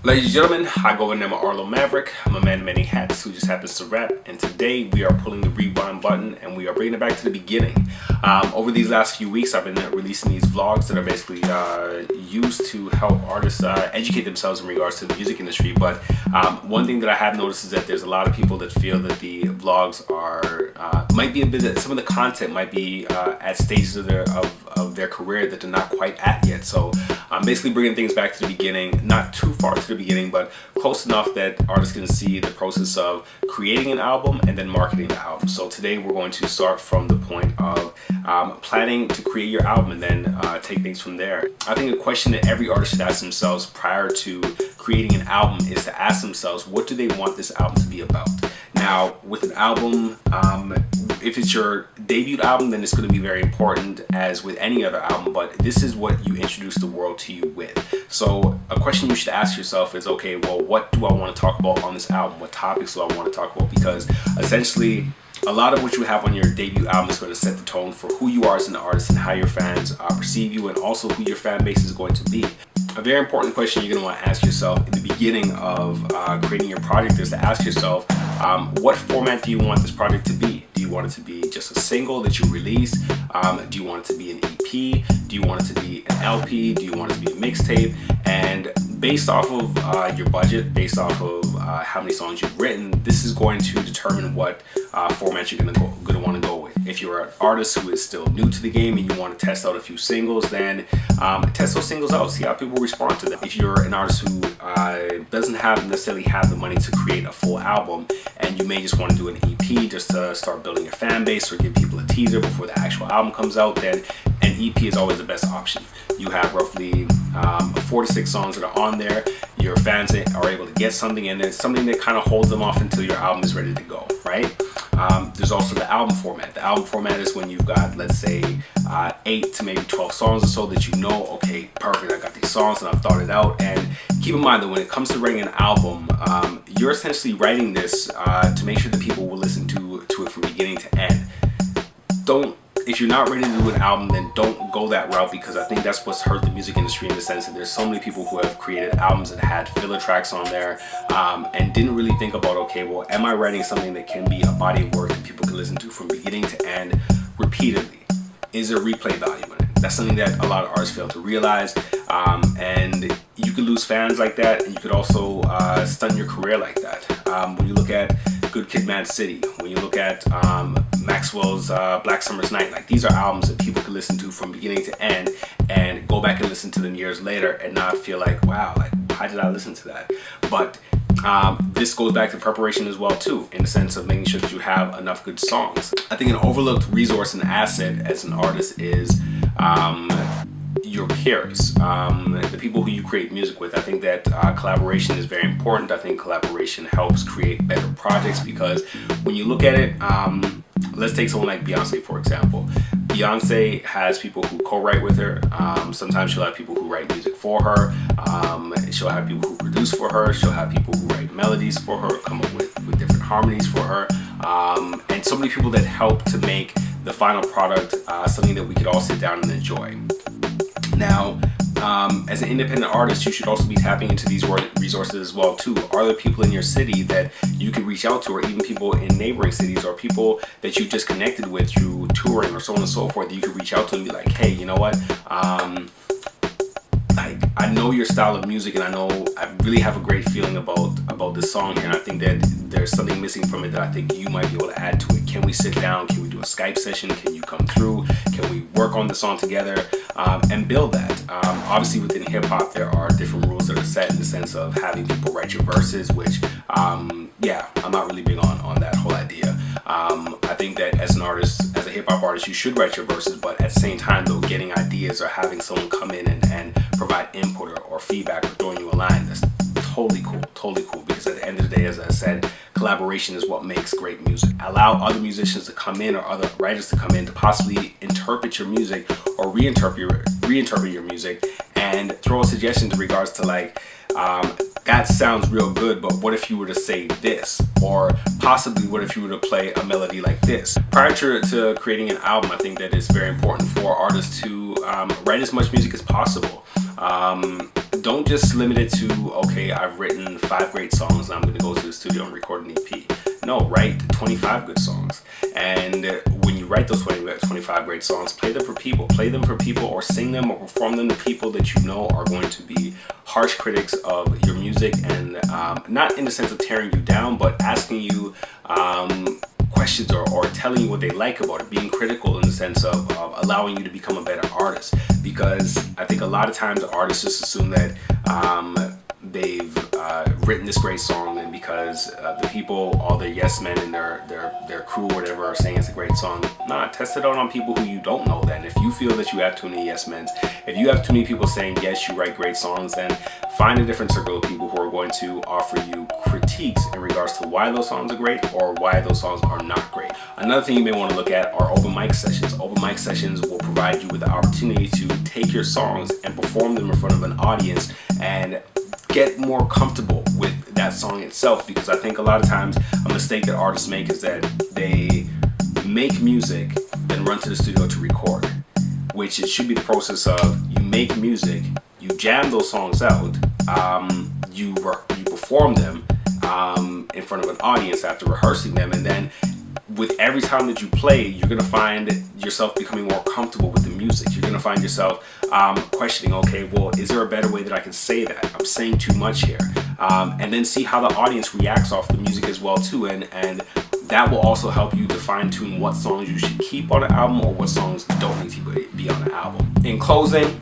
Ladies and gentlemen, I go by the name of Arlo Maverick. I'm a man of many hats who just happens to rap, and today we are pulling the rewind button and we are bringing it back to the beginning. Over these last few weeks, I've been releasing these vlogs that are basically used to help artists educate themselves in regards to the music industry. But one thing that I have noticed is that there's a lot of people that feel that the vlogs are might be a bit. Some of the content might be at stages of their career that they're not quite at yet. So I'm basically bringing things back to the beginning, not too far to the beginning, but close enough that artists can see the process of creating an album and then marketing the album. So today we're going to start from the point of planning to create your album and then take things from there. I think a question that every artist should ask themselves prior to creating an album is to ask themselves, what do they want this album to be about? Now, with an album, if it's your debut album, then it's going to be very important as with any other album, but this is what you introduce the world to you with. So a question you should ask yourself is, okay, well, what do I want to talk about on this album? What topics do I want to talk about? Because essentially, a lot of what you have on your debut album is going to set the tone for who you are as an artist and how your fans perceive you, and also who your fan base is going to be. A very important question you're going to want to ask yourself in the beginning of creating your project is to ask yourself, what format do you want this project to be? Do you want it to be just a single that you release? Do you want it to be an EP? Do you want it to be an LP? Do you want it to be a mixtape? And based off of your budget, based off of how many songs you've written, this is going to determine what format you're going to want to go with. If you're an artist who is still new to the game and you want to test out a few singles, then test those singles out, see how people respond to them. If you're an artist who doesn't necessarily have the money to create a full album, and you may just want to do an EP just to start building your fan base or give people a teaser before the actual album comes out, then an EP is always the best option. You have roughly 4 to 6 songs that are on there. Your fans are able to get something, and it's something that kind of holds them off until your album is ready to go, right? There's also the album format. The album format is when you've got, let's say, 8 to maybe 12 songs or so that you know, okay, perfect, I got these songs and I've thought it out. And keep in mind that when it comes to writing an album, you're essentially writing this to make sure that people will listen to it from beginning to end. If you're not ready to do an album, then don't go that route, because I think that's what's hurt the music industry in the sense that there's so many people who have created albums that had filler tracks on there and didn't really think about, okay, well, am I writing something that can be a body of work that people can listen to from beginning to end repeatedly? Is there replay value in it? That's something that a lot of artists fail to realize, and you could lose fans like that, and you could also stunt your career like that. When you look at Good Kid, Mad City, when you look at Maxwell's Black Summer's Night, like, these are albums that people can listen to from beginning to end and go back and listen to them years later and not feel like, wow, like, how did I listen to that? But this goes back to preparation as well too, in the sense of making sure that you have enough good songs. I think an overlooked resource and asset as an artist is your peers, the people who you create music with. I think that collaboration is very important. I think collaboration helps create better projects, because when you look at it, let's take someone like Beyonce, for example. Beyonce has people who co-write with her. Sometimes she'll have people who write music for her. She'll have people who produce for her. She'll have people who write melodies for her, come up with different harmonies for her. And so many people that help to make the final product something that we could all sit down and enjoy. Now, as an independent artist, you should also be tapping into these resources as well too. Are there people in your city that you could reach out to, or even people in neighboring cities, or people that you just connected with through touring or so on and so forth, that you could reach out to and be like, hey, you know what? I know your style of music, and I really have a great feeling about this song here, and I think that there's something missing from it that I think you might be able to add to it. Can we sit down? Can we do a Skype session? Can you come through? Can we work on the song together and build that? Obviously, within hip-hop, there are different rules that are set in the sense of having people write your verses, which, yeah, I'm not really big on that whole idea. I think that as an artist, as a hip-hop artist, you should write your verses, but at the same time, though, getting ideas or having someone come in and provide input or feedback or throwing you a line, that's totally cool, because at the end of the day, as I said, collaboration is what makes great music. Allow other musicians to come in, or other writers to come in, to possibly interpret your music or reinterpret your music, and throw suggestions in regards to, like, that sounds real good, but what if you were to say this? Or possibly what if you were to play a melody like this? Prior to creating an album, I think that it's very important for artists to write as much music as possible. don't just limit it to, okay, I've written 5 great songs and I'm going to go to the studio and record an EP. No, write 25 good songs. And when you write those 25 great songs, play them for people. Play them for people, or sing them or perform them to people that you know are going to be harsh critics of your music, and not in the sense of tearing you down, but asking you questions or telling you what they like about it, being critical in the sense of allowing you to become a better artist. Because I think a lot of times artists just assume that they've written this great song, and because the people, all their yes men and their crew or whatever are saying it's a great song. Nah, test it out on people who you don't know. Then if you feel that you have too many yes men, if you have too many people saying yes, you write great songs, then find a different circle of people who are going to offer you critiques in regards to why those songs are great or why those songs are not great. Another thing you may want to look at are open mic sessions. Open mic sessions will provide you with the opportunity to take your songs and perform them in front of an audience and get more comfortable with that song itself. Because I think a lot of times a mistake that artists make is that they make music then run to the studio to record, which it should be the process of you make music, you jam those songs out, you perform them in front of an audience after rehearsing them, and then with every time that you play, you're going to find yourself becoming more comfortable with the music. You're going to find yourself questioning, okay, well, is there a better way that I can say that? I'm saying too much here. And then see how the audience reacts off the music as well too. And that will also help you to fine tune what songs you should keep on an album or what songs don't need to be on an album. In closing,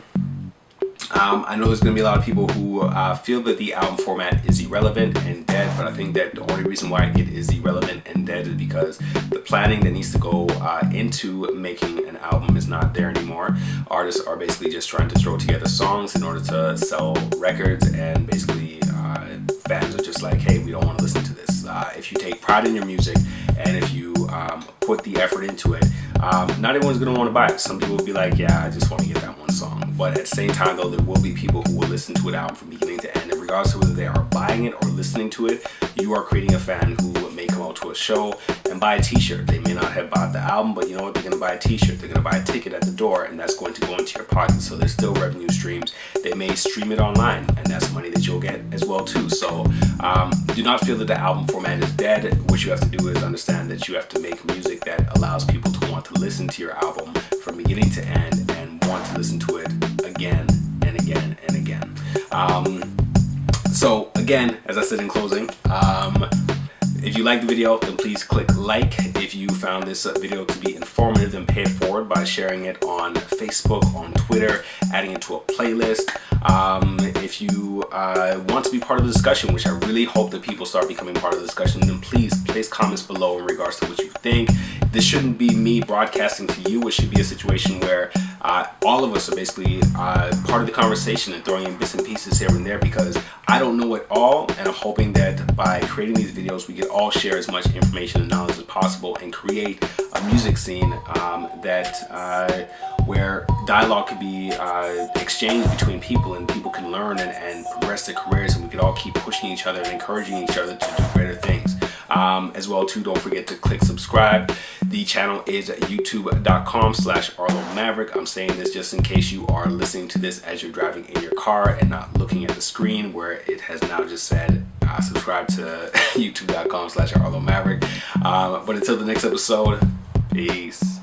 I know there's going to be a lot of people who feel that the album format is irrelevant and dead, but I think that the only reason why it is irrelevant and dead is because the planning that needs to go into making an album is not there anymore. Artists are basically just trying to throw together songs in order to sell records, and basically fans are just like, hey, we don't want to listen to this. If you take pride in your music and if you put the effort into it, not everyone's going to want to buy it. Some people will be like, yeah, I just want to get that one song. But at the same time, though, there will be people who will listen to an album from beginning to end. And regardless of whether they are buying it or listening to it, you are creating a fan who may come out to a show and buy a t-shirt. They may not have bought the album, but you know what? They're going to buy a t-shirt. They're going to buy a ticket at the door, and that's going to go into your pocket. So there's still revenue streams. They may stream it online, and that's money that you'll get as well too. So do not feel that the album format is dead. What you have to do is understand that you have to make music that allows people to want to listen to your album from beginning to end and want to listen to it again and again and again. So again, as I said in closing, if you like the video, then please click like. If you found this video to be informative, then pay it forward by sharing it on Facebook, on Twitter, adding it to a playlist. If you want to be part of the discussion, which I really hope that people start becoming part of the discussion, then please place comments below in regards to what you think. This shouldn't be me broadcasting to you. It should be a situation where all of us are basically part of the conversation and throwing in bits and pieces here and there, because I don't know it all, and I'm hoping that by creating these videos we can all share as much information and knowledge as possible and create a music scene that where dialogue could be exchanged between people, and people can learn and progress their careers, and we could all keep pushing each other and encouraging each other to do greater things. As well too, don't forget to click subscribe. The channel is youtube.com/Arlo Maverick. I'm saying this just in case you are listening to this as you're driving in your car and not looking at the screen where it has now just said subscribe to youtube.com/Arlo Maverick. But until the next episode, peace.